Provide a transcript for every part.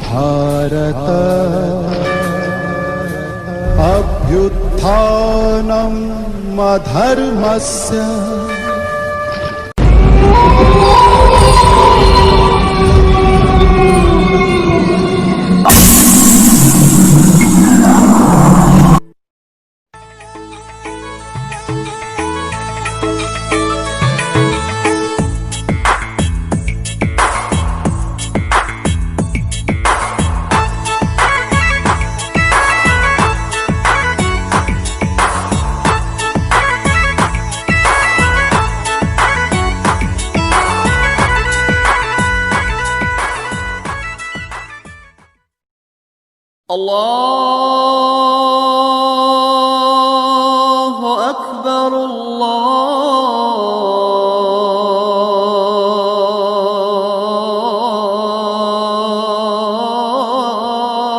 भारत अभ्युत्थानम् अधर्मस्य الله أكبر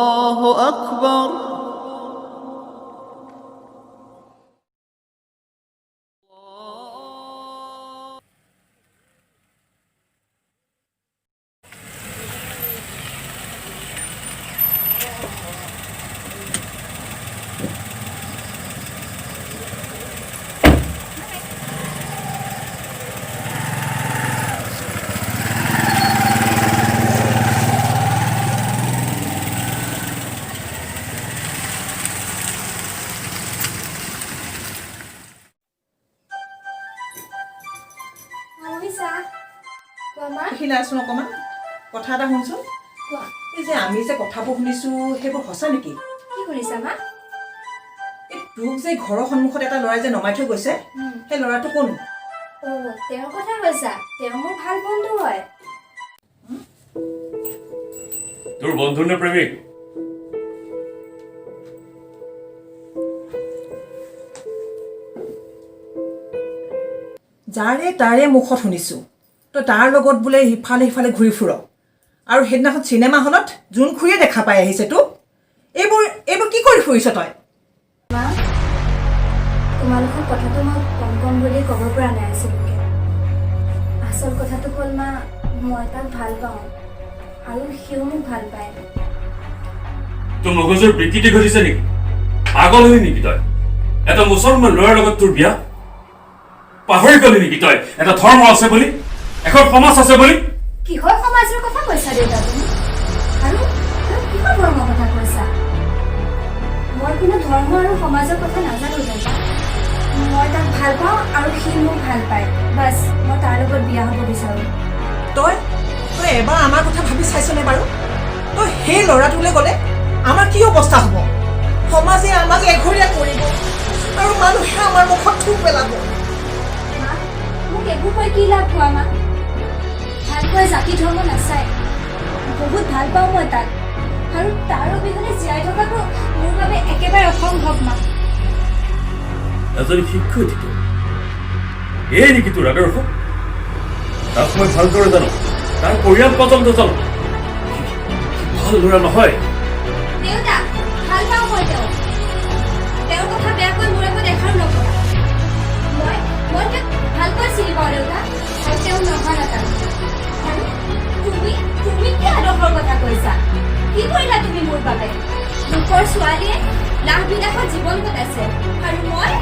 الله أكبر শুনাচোন অকণমান কথা এটা শুনচোন এই যে আমি যে কথাবোৰ শুনিছো সেইবোৰ সঁচা নেকি কি কৰিছা মা এই তোক যে ঘৰৰ সন্মুখত এটা ল'ৰাই যে নমাই থৈ গৈছে সেই ল'ৰাটো কোন ও তেওঁৰ কথা কৈছা তেওঁ মোৰ ভাল বন্ধু হয় তোৰ বন্ধু নে প্ৰেমিক যাৰে তাৰে মুখত শুনিছো তো তাৰ লগত বোলে ইফালে সিফালে ঘূৰি ফুৰ আৰু সেইদিনাখন চিনেমা হলত জোন খুৰীয়ে দেখা পাই আহিছে তোক এইবোৰ কি কৰি ফুৰিছ তই মা তোমালোকৰ কথাটো মই কম বুলি ক'ব পৰা নাই আছিলকে আচল কথাটো হ'ল মা মই তাক ভাল পাওঁ আৰু সিও মোক ভাল পায় তোৰ মগজুৰ বিকৃতি ঘটিছে নেকি পাগল হৈ নেকি তই এটা মুছলমান ল'ৰাৰ লগত তোৰ বিয়া পাহৰি গলি নেকি তই এটা ধৰ্ম আছে বুলি এখন সমাজ আছে বুলি কিহৰ সমাজৰ কথা কৈছা দেউতা তুমি আৰু কিহৰ ধৰ্মৰ কথা কৈছা মই কোনো ধৰ্ম আৰু সমাজৰ কথা নাজানো দেউতা মই তাক ভাল পাওঁ আৰু সি মোক ভাল পায় বাছ মই তাৰ লগত বিয়া হ'ব বিচাৰোঁ তই এবাৰ আমাৰ কথা ভাবি চাইছনে বাৰু তই সেই ল'ৰাটোলৈ গ'লে আমাৰ কি অৱস্থা হ'ব সমাজে আমাক এঘৰীয়া কৰিব আৰু মানুহে আমাৰ মুখত থু পেলাব মা মোক একো কৈ কি লাভ হোৱা মা ভালকৈ জাতি ধৰ্ম নাচায় বহুত ভাল পাওঁ মই তাক আৰু তাৰ অবিহনে জীয়াই থকাটো মোৰ বাবে একেবাৰে অসম্ভৱ মা এজনী শিক্ষয়িত্ৰী এই নেকি তোৰ আদৰ্শ তাক মই ভালদৰে জানো তাৰ পৰিয়াল পৰ্যন্ত জানো ভাল ল'ৰা নহয় দেউতা ভাল পাওঁ মই তেওঁৰ কথা বেয়াকৈ মোৰ আগত এষাৰো নকৰা মই তাক ভালকৈ চিনি পাওঁ দেউতা আৰু তেওঁ নহয় নাজানো আৰু তুমি কি আদৰ্শৰ কথা কৈছা কি কৰিলা তুমি মোৰ বাবে লোকৰ ছোৱালীয়ে লাখ বিলাসত জীৱন কটাইছে আৰু মই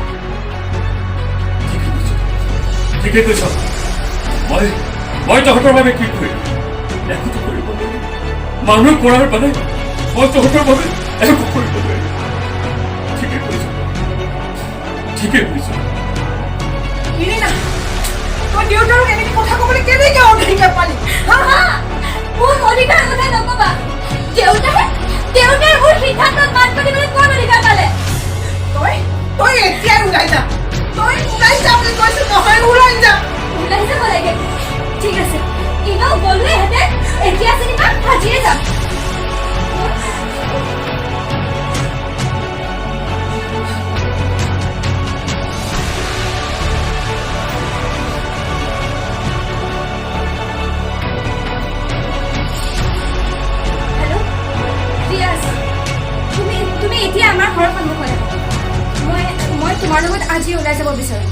ঠিকে কৈছ মই তহঁতৰ বাবে কি কৰিম একোটো কৰিব নোৱাৰিম মানুহ কৰাৰ বাবে মই তহঁতৰ বাবে একো কৰিব নোৱাৰিম ঠিকে কৈছ ইৰিনা তই দেউতাৰক এনেকৈ কথা ক'বলৈ কেনেকৈ অধিকাৰ পালি মোৰ অধিকাৰ কথা নকবা দেউতাই মোৰ সিদ্ধান্তত মাত পাতিবলৈ কোন অধিকাৰ পালে তই এতিয়াই ওলাই যা বুলি কৈছো নহয় ওলাই যা ওলাই যাব লাগে ঠিক আছে ইনেও গ'লোৱেহেঁতেন এতিয়া চিনেমা আজিয়ে যাম এতিয়া আমাৰ ঘৰৰ সন্মুখত মই তোমাৰ লগত আজি ওলাই যাব বিচাৰোঁ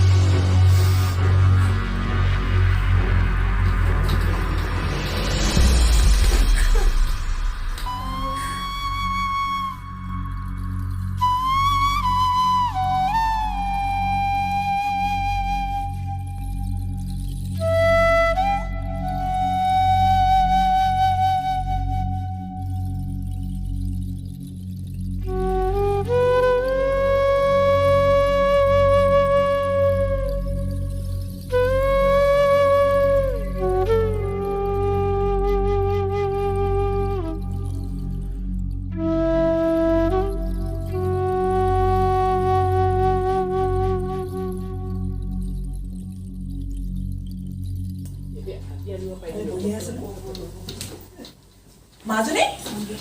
মাজনী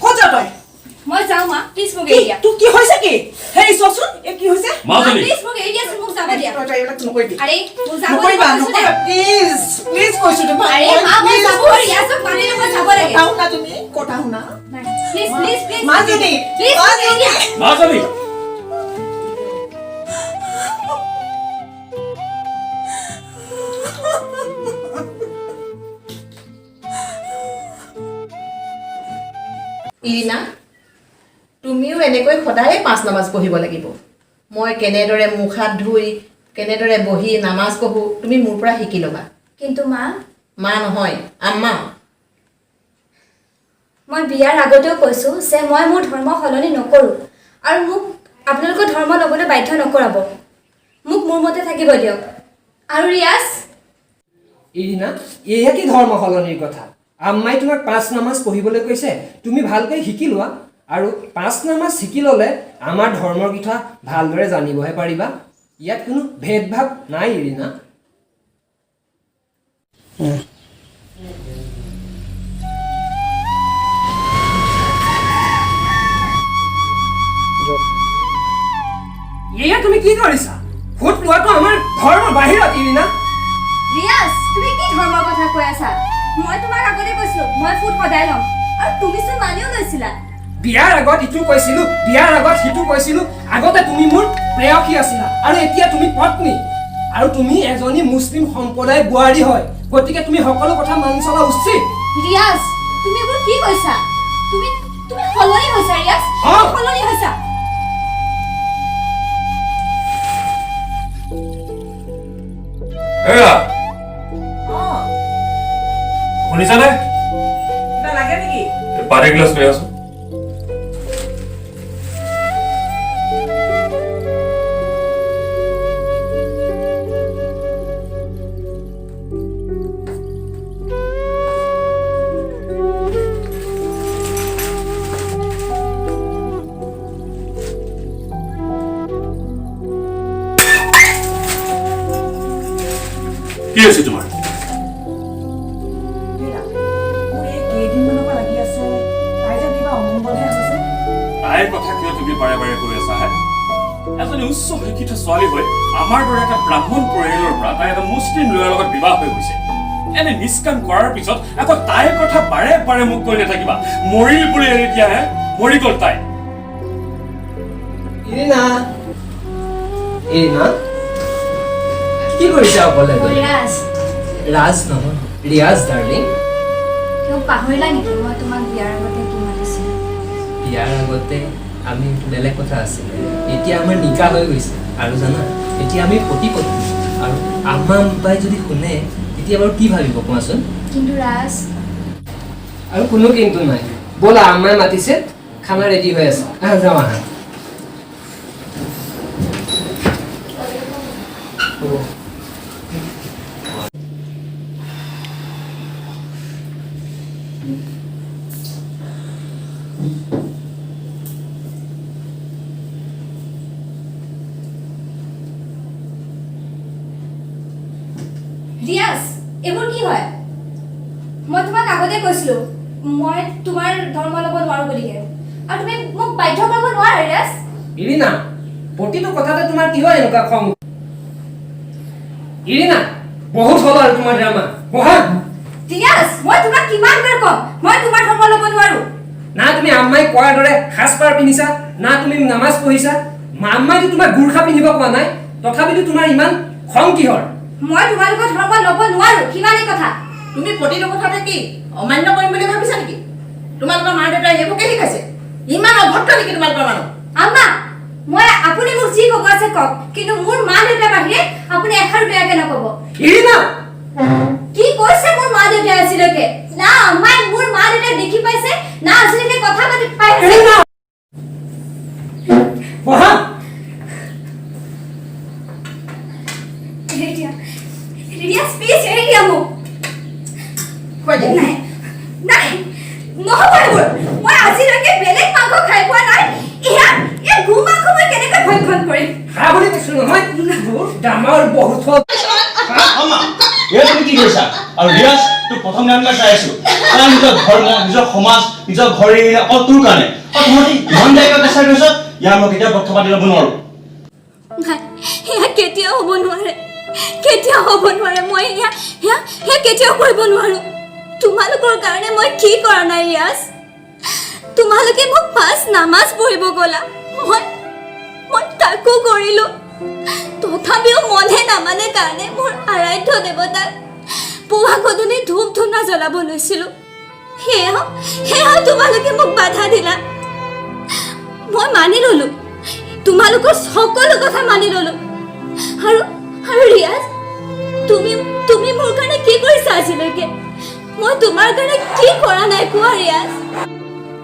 ক'ত যা তই মই যাওঁ মা প্লিজ মোক এৰি দিয়া তোৰ কি হৈছে কি হেৰি চকচোন এই কি হৈছে মাজনী প্লিজ মোক এৰি দিয়াচোন মোক যাব দিয়া তই এইবিলাক নকৰিবি আৰে মোক যাব নকৰিবা নকৰিবা প্লিজ প্লিজ কৈছো তোমাক আৰে মা মই যাব দিয়া চব মানিলে মই যাব লাগে কথা শুনা তুমি কথা শুনা প্লিজ প্লিজ প্লিজ মাজনী প্লিজ মোক এৰি দিয়া মাজনী ইৰিনা তুমিও এনেকৈ সদায়ে 5 নামাজ পঢ়িব লাগিব মই কেনেদৰে মুখ হাত ধুই কেনেদৰে বহি নামাজ পঢ়ো তুমি মোৰ পৰা শিকি ল'বা কিন্তু মা মা নহয় আম্মা মই বিয়াৰ আগতেও কৈছো যে মই মোৰ ধৰ্ম সলনি নকৰো আৰু মোক আপোনালোকৰ ধৰ্ম ল'বলৈ বাধ্য নকৰাব মোক মোৰ মতে থাকিব দিয়ক আৰু ৰিয়াজ ইৰিনা এয়া কি ধৰ্ম সলনিৰ কথা আম্মাই তোমাক 5 নামাজ পঢ়িবলৈ কৈছে তুমি ভালকৈ শিকি লোৱা আৰু 5 নামাজ শিকি ল'লে আমাৰ ধৰ্মৰ কথা ভালদৰে জানিবহে পাৰিবা ইয়াত কোনো ভেদভাৱ নাই ইৰিনা এয়া তুমি কি কৰিছা ফুট লোৱাটো আমাৰ ধৰ্মৰ বাহিৰত ইৰিনা ৰিয়াজ তুমি কি ধৰ্মৰ কথা কৈ আছা মই তোমাক আগতে কৈছিলো মই ফুট সদায় ল'ম আৰু তুমিচোন মানিও লৈছিলা বিয়াৰ আগত ইটো কৈছিলো বিয়াৰ আগত সিটো কৈছিলো আগতে তুমি মোৰ প্ৰেয়সী আছিলা আৰু এতিয়া তুমি পত্নী আৰু তুমি এজনী মুছলিম সম্প্ৰদায়ৰ বোৱাৰী হয় গতিকে তুমি সকলো কথা মানি চলা উচিত ৰিয়াজ তুমি এইবোৰ কি কৈছা তুমি তুমি সলনি হৈছা ৰিয়াজ সলনি হৈছা এয়া শুনিছানে কিবা লাগে নেকি পানী গ্লাছ লৈ আছো কি আছে তোমাৰ তাইৰ কথা কিয় তুমি বাৰে বাৰে কৈ আছা হে এজনী উচ্চ শিক্ষিত ছোৱালী হৈ আমাৰ দৰে এটা ব্ৰাহ্মণ পৰিয়ালৰ পৰা তাই এটা মুছলিম ল'ৰাৰ লগত বিবাহ হৈ গৈছে এনে নিষ্কাম কৰাৰ পিছত আকৌ তাইৰ কথা বাৰে বাৰে মোক কৈ নাথাকিবা মৰিল বুলি এৰি দিয়া হে মৰি গ'ল তাই ইৰিনা ইৰিনা কি কৰিছা অকলে ৰিয়াজ ৰাজ নহয় ৰিয়াজ ডাৰ্লিং কিয় পাহৰিলা নেকি মই তোমাক বিয়াৰ আগতে কি মাতিছিলো বিয়াৰ আগতে আমি বেলেগ কথা আছিলে এতিয়া আমাৰ নিকাহ হৈ গৈছে আৰু জানা এতিয়া আমি পতি পত্নী আৰু আম্মা আব্বাই যদি শুনে তেতিয়া বাৰু কি ভাবিব কোৱাচোন কিন্তু ৰাজ আৰু কোনো কিন্তু নাই ব'লা আম্মাই মাতিছে খানা ৰেডি হৈ আছে যাওঁ আহা ৰিয়াজ এইবোৰ কি হয় মই তোমাক আগতে কৈছিলো মই তোমাৰ ধৰ্ম ল'ব নোৱাৰো বুলিকে আৰু তুমি মোক বাধ্য কৰিব নোৱাৰা ৰিয়াজ ইৰিনা প্ৰতিটো কথাতে তোমাৰ কি হয় এনেকুৱা খং ইৰিনা বহুত হ'ল আৰু তোমাৰ ড্ৰামা বহা ৰিয়াজ মই তোমাক কিমান বাৰ ক'ম মই তোমাৰ ধৰ্ম ল'ব নোৱাৰো না তুমি আম্মাই কোৱাৰ দৰে সাজপাৰ পিন্ধিছা না তুমি নামাজ পঢ়িছা আম্মাইতো তোমাক গুৰ্খা পিন্ধিব কোৱা নাই তথাপিতো তোমাৰ ইমান খং কিহৰ মই তোমালোকৰ ধৰ্ম ল'ব নোৱাৰো কিমানেই কথা তুমি প্ৰতিটো কথাতে কি অমান্য কৰিম বুলি ভাবিছা নেকি তোমালোকৰ মা দেউতাই সেইবোৰকে শিকাইছে ইমান অভদ্ৰ নেকি তোমালোকৰ মানুহ আম্মা মই আপুনি মোক যি ক'ব আছে কওক কিন্তু মোৰ মা দেউতাৰ বাহিৰে আপুনি এষাৰ বেয়াকে নক'ব ইৰিনা কি কৈছে মোৰ মা দেউতাই আজিলৈকে না আম্মাই মোৰ মা দেউতাই দেখি পাইছে না আজিলৈকে কথা পাতি পাইছে ইৰিনা বহা ৰিয়াজ প্লিজ এৰি দিয়া মোক কৈ দিয়া নাই নাই নহ'ব এইবোৰ মই আজিলৈকে বেলেগ মাংস খাই পোৱা নাই এই গু মাংস মই কেনেকৈ ভক্ষণ কৰিম হা বুলি কৈছো নহয় ডামাৰ বহুত হ'ল এয়া তুমি কি কৰিছা আৰু ৰিয়াজ তোক প্ৰথম দিনাৰ চাই আছো তাৰ নিজৰ ধৰ্ম নিজৰ সমাজ নিজৰ ঘৰ এৰি অকল তোৰ কাৰণে তহঁতি ইমান দায়িত্ব পেচাৰ কৰিছ ইয়াৰ মই কেতিয়াও পক্ষ পাতি ল'ব নোৱাৰো নাই সেয়া কেতিয়াও হ'ব নোৱাৰে মই সেয়া কেতিয়াও কৰিব নোৱাৰো তোমালোকৰ কাৰণে মই কি কৰা নাই ৰিয়াজ তোমালোকে মোক 5 নামাজ পঢ়িব গলা মই তাকো কৰিলো তথাপিও মনে নামানে কাৰণে মোৰ আৰাধ্য দেৱতাক পুৱা গধূলি ধূপ ধূনা জ্বলাব লৈছিলো সেয়া তোমালোকে মোক বাধা দিলা মই মানি ললো তোমালোকৰ সকলো কথা মানি ললো আৰু ৰিয়াজ তুমি মোৰ কাৰণে কি কৰিছা আজিলৈকে মই তোমাৰ কাৰণে কি কৰা নাই কোৱা ৰিয়াজ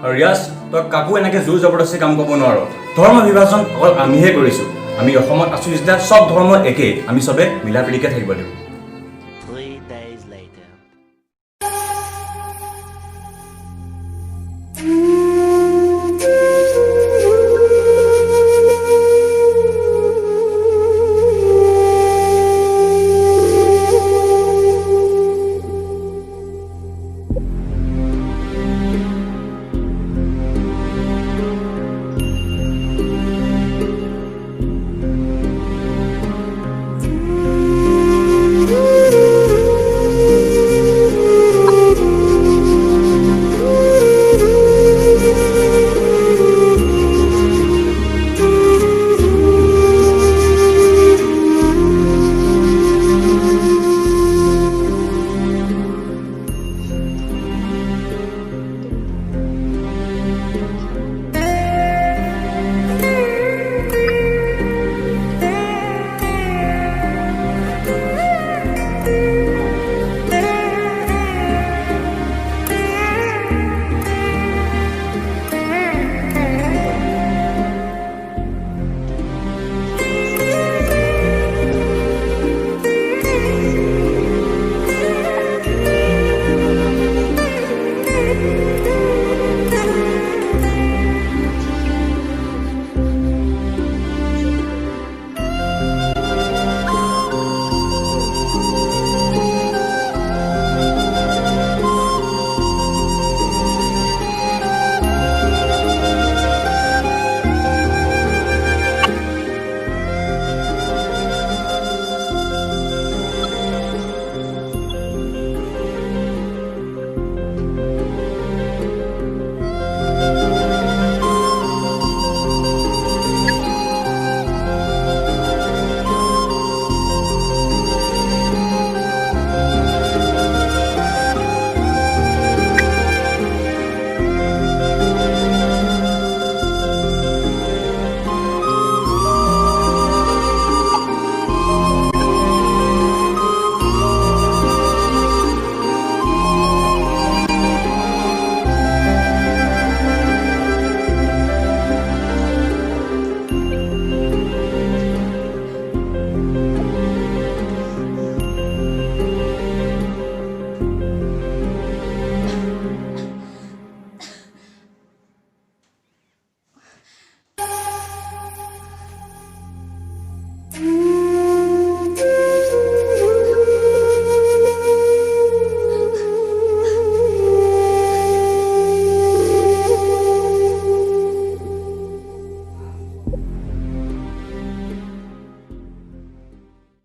আৰু ৰিয়াজ তই কাকো এনেকৈ জোৰ জবৰদস্তি কাম কৰিব নোৱাৰ ধৰ্ম বিভাজন অকল আমিহে কৰিছোঁ আমি অসমত আছোঁ যেতিয়া চব ধৰ্ম একেই আমি চবে মিলা প্ৰীতিকে থাকিব লাগিব